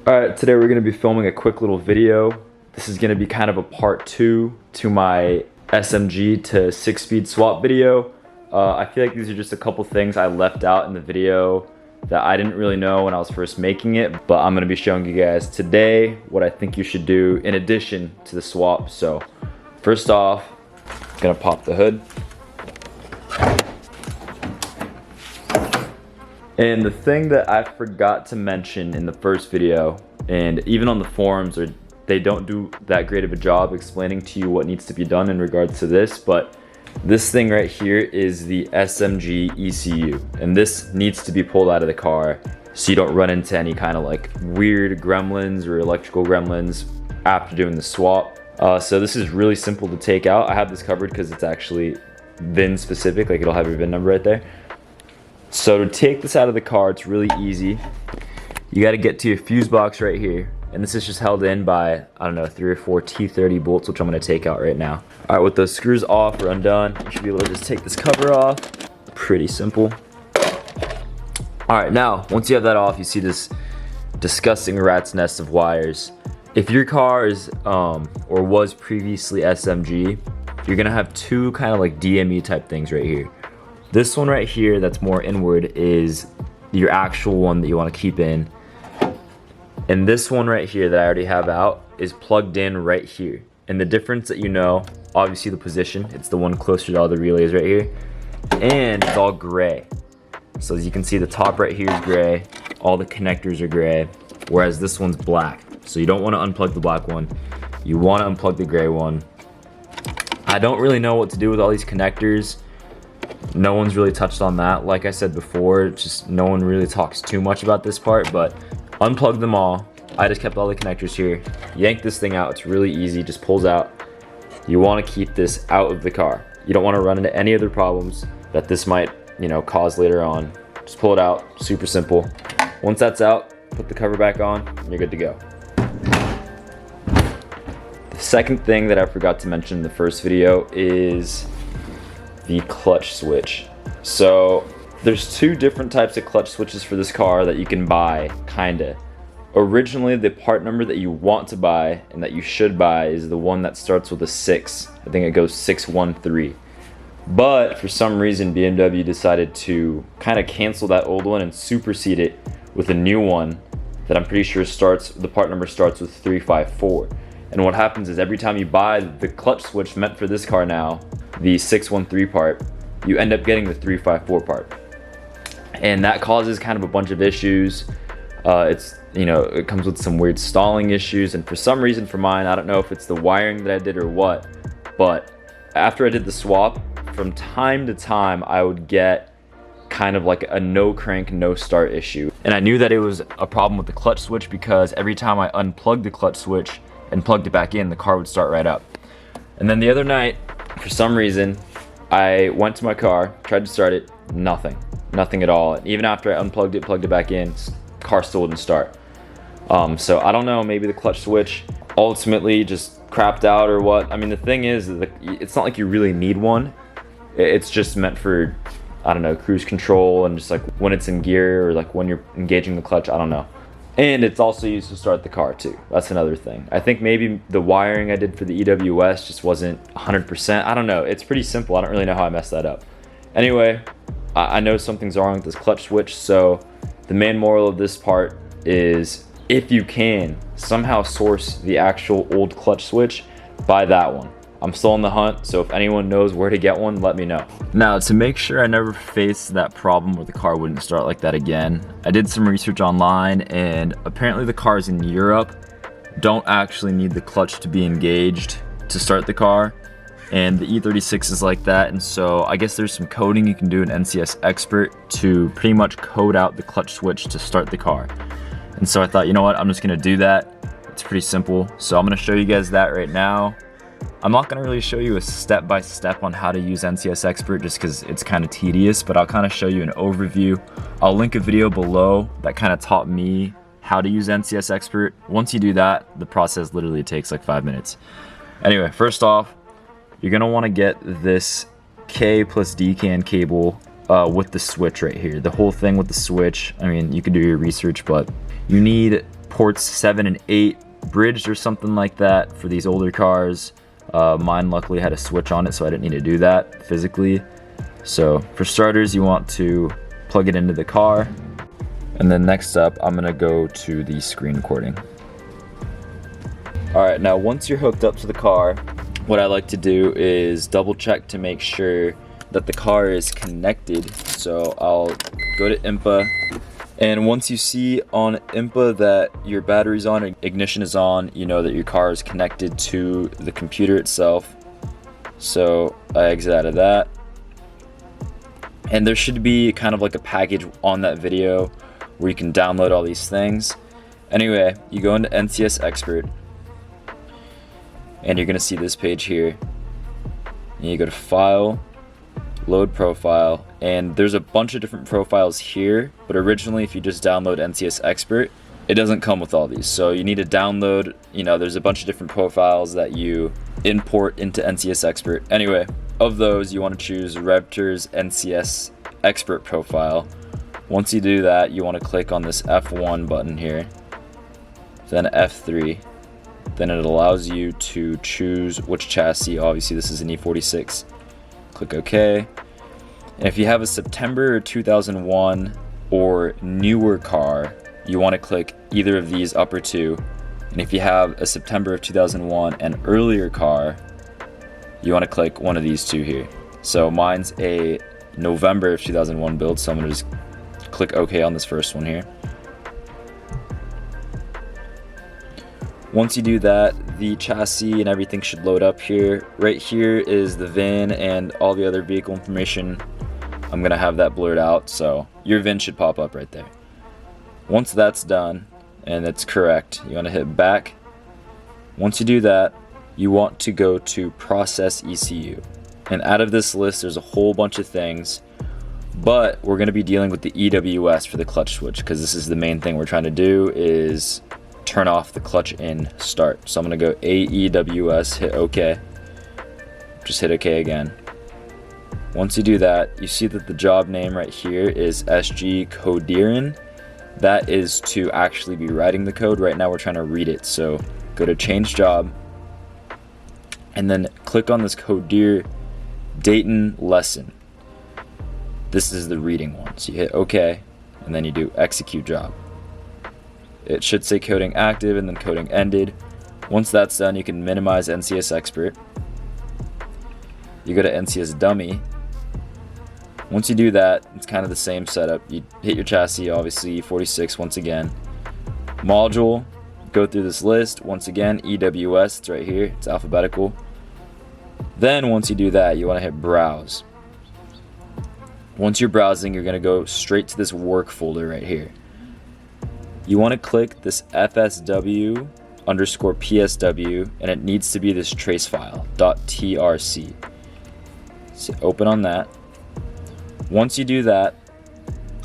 Alright, today we're going to be filming a quick little video. This is going to be kind of a part 2 to my SMG to 6-speed swap video. I feel like these are just a couple things I left out in the video that I didn't really know when I was first making it, but I'm going to be showing you guys today what I think you should do in addition to the swap. So first off, I'm going to pop the hood. And the thing that I forgot to mention in the first video, and even on the forums, they don't do that great of a job explaining to you what needs to be done in regards to this, but this thing right here is the SMG ECU, and this needs to be pulled out of the car so you don't run into any kind of like weird gremlins or electrical gremlins after doing the swap. So this is really simple to take out. I have this covered because it's actually VIN specific, like it'll have your VIN number right there. So to take this out of the car, it's really easy. You got to get to your fuse box right here, and this is just held in by, I don't know, 3 or 4 T30 bolts, which I'm going to take out right now. All right, with those screws off or undone, you should be able to just take this cover off. Pretty simple. All right, now once you have that off, you see this disgusting rat's nest of wires. If your car is or was previously SMG, you're gonna have two kind of like DME type things right here. This one right here that's more inward is your actual one that you want to keep in. And this one right here that I already have out is plugged in right here. And the difference that you know, obviously the position, it's the one closer to all the relays right here. And it's all gray. So as you can see, the top right here is gray. All the connectors are gray, whereas this one's black. So you don't want to unplug the black one. You want to unplug the gray one. I don't really know what to do with all these connectors. No one's really touched on that. Like I said before, just no one really talks too much about this part, but unplug them all. I just kept all the connectors here. Yank this thing out, it's really easy, just pulls out. You want to keep this out of the car. You don't want to run into any other problems that this might, cause later on. Just pull it out, super simple. Once that's out, put the cover back on, and you're good to go. The second thing that I forgot to mention in the first video is the clutch switch. So there's two different types of clutch switches for this car that you can buy, kinda. Originally, the part number that you want to buy and that you should buy is the one that starts with a 6. I think it goes 613. But for some reason, BMW decided to kind of cancel that old one and supersede it with a new one that I'm pretty sure the part number starts with 354. And what happens is every time you buy the clutch switch meant for this car now, the 613 part, you end up getting the 354 part. And that causes kind of a bunch of issues. It comes with some weird stalling issues, and for some reason for mine, I don't know if it's the wiring that I did or what, but after I did the swap, from time to time I would get kind of like a no crank, no start issue. And I knew that it was a problem with the clutch switch because every time I unplugged the clutch switch and plugged it back in, the car would start right up. And then the other night, for some reason, I went to my car, tried to start it, nothing at all. And even after I unplugged it, plugged it back in, car still wouldn't start. So I don't know, maybe the clutch switch ultimately just crapped out or what. I mean, the thing is, it's not like you really need one. It's just meant for, I don't know, cruise control and just like when it's in gear or like when you're engaging the clutch, I don't know. And it's also used to start the car too. That's another thing. I think maybe the wiring I did for the EWS just wasn't 100%. I don't know. It's pretty simple. I don't really know how I messed that up. Anyway, I know something's wrong with this clutch switch. So the main moral of this part is if you can somehow source the actual old clutch switch, buy that one. I'm still on the hunt, so if anyone knows where to get one, let me know. Now, to make sure I never faced that problem where the car wouldn't start like that again, I did some research online, and apparently the cars in Europe don't actually need the clutch to be engaged to start the car, and the E46 is like that. And so I guess there's some coding you can do in NCS Expert to pretty much code out the clutch switch to start the car. And so I thought, you know what, I'm just gonna do that. It's pretty simple. So I'm gonna show you guys that right now. I'm not gonna really show you a step-by-step on how to use NCS Expert just because it's kind of tedious, but I'll kind of show you an overview. I'll link a video below that kind of taught me how to use NCS Expert. Once you do that, the process literally takes like 5 minutes. Anyway, first off, you're gonna wanna get this K plus D CAN cable with the switch right here. The whole thing with the switch, I mean, you can do your research, but you need ports 7 and 8 bridged or something like that for these older cars. Mine luckily had a switch on it, so I didn't need to do that physically. So for starters, you want to plug it into the car. And then next up, I'm gonna go to the screen recording. All right, now once you're hooked up to the car, what I like to do is double check to make sure that the car is connected. So I'll go to IMPA, and once you see on IMPA that your battery's on and ignition is on, you know that your car is connected to the computer itself. So I exit out of that. And there should be kind of like a package on that video where you can download all these things. Anyway, you go into NCS Expert, and you're gonna see this page here. And you go to File, Load Profile, and there's a bunch of different profiles here, but originally if you just download NCS Expert, it doesn't come with all these. So you need to download, there's a bunch of different profiles that you import into NCS Expert. Anyway, of those, you want to choose Revter's NCS Expert profile. Once you do that, you want to click on this F1 button here, then F3. Then it allows you to choose which chassis. Obviously, this is an E46. Click OK. And if you have a September 2001 or newer car, you want to click either of these upper two. And if you have a September of 2001 and earlier car, you want to click one of these two here. So mine's a November of 2001 build, so I'm going to just click OK on this first one here. Once you do that, the chassis and everything should load up here. Right here is the VIN and all the other vehicle information. I'm going to have that blurred out, so your VIN should pop up right there. Once that's done and it's correct, you want to hit back. Once you do that, you want to go to Process ECU. And out of this list, there's a whole bunch of things, but we're going to be dealing with the EWS for the clutch switch, because this is the main thing we're trying to do, is turn off the clutch in start. So I'm going to go AEWS, hit OK. Just hit OK again. Once you do that, you see that the job name right here is SG Codirin. That is to actually be writing the code. Right now we're trying to read it. So go to Change Job, and then click on this Codir Dayton lesson. This is the reading one. So you hit OK, and then you do Execute Job. It should say coding active and then coding ended. Once that's done, you can minimize NCS Expert. You go to NCS Dummy. Once you do that, it's kind of the same setup. You hit your chassis, obviously E46 once again. Module, go through this list. Once again, EWS, it's right here, it's alphabetical. Then once you do that, you want to hit Browse. Once you're browsing, you're going to go straight to this work folder right here. You want to click this FSW _ PSW, and it needs to be this trace file, .trc. So open on that. Once you do that,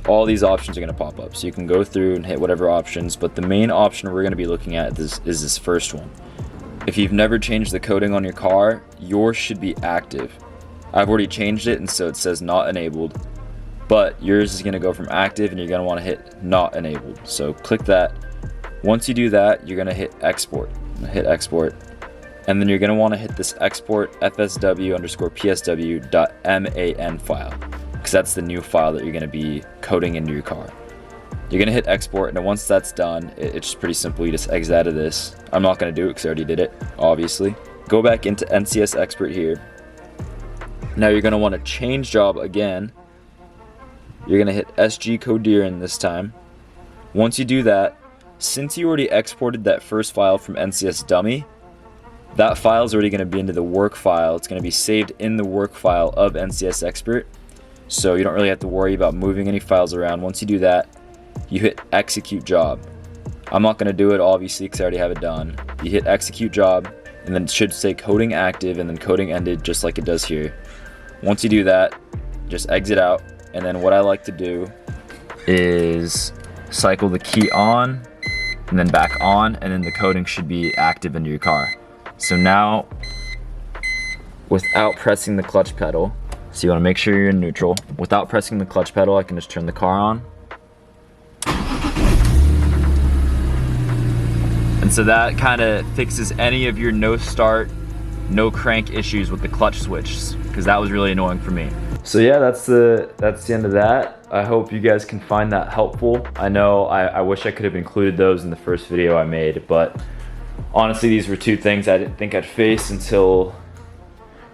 all these options are going to pop up. So you can go through and hit whatever options, but the main option we're going to be looking at is this first one. If you've never changed the coding on your car, yours should be active. I've already changed it, and so it says not enabled, but yours is going to go from active and you're going to want to hit not enabled. So click that. Once you do that, you're going to hit export. Hit export, and then you're going to want to hit this export FSW _ PSW.MAN file, because that's the new file that you're going to be coding into your car. You're going to hit export, and then once that's done, it's just pretty simple. You just exit out of this. I'm not going to do it because I already did it, obviously. Go back into NCS Expert here. Now you're going to want to change job again. You're going to hit SG Codirin this time. Once you do that, since you already exported that first file from NCS Dummy, that file is already going to be into the work file. It's going to be saved in the work file of NCS Expert. So you don't really have to worry about moving any files around. Once you do that, you hit Execute Job. I'm not going to do it obviously because I already have it done. You hit Execute Job, and then it should say coding active and then coding ended, just like it does here. Once you do that, just exit out, and then what I like to do is cycle the key on and then back on, and then the coding should be active into your car. So now, without pressing the clutch pedal, so you want to make sure you're in neutral. Without pressing the clutch pedal, I can just turn the car on. And so that kind of fixes any of your no start, no crank issues with the clutch switch, because that was really annoying for me. So yeah, that's the end of that. I hope you guys can find that helpful. I know I wish I could have included those in the first video I made, but honestly, these were two things I didn't think I'd face until,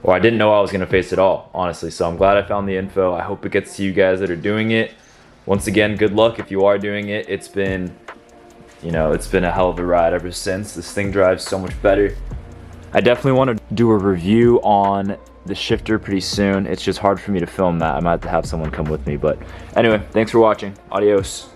or I didn't know I was gonna face at all, honestly. So I'm glad I found the info. I hope it gets to you guys that are doing it. Once again, good luck if you are doing it. It's been, you know, it's been a hell of a ride ever since. This thing drives so much better. I definitely want to do a review on the shifter pretty soon. It's just hard for me to film that. I might have to have someone come with me, but anyway, thanks for watching. Adios.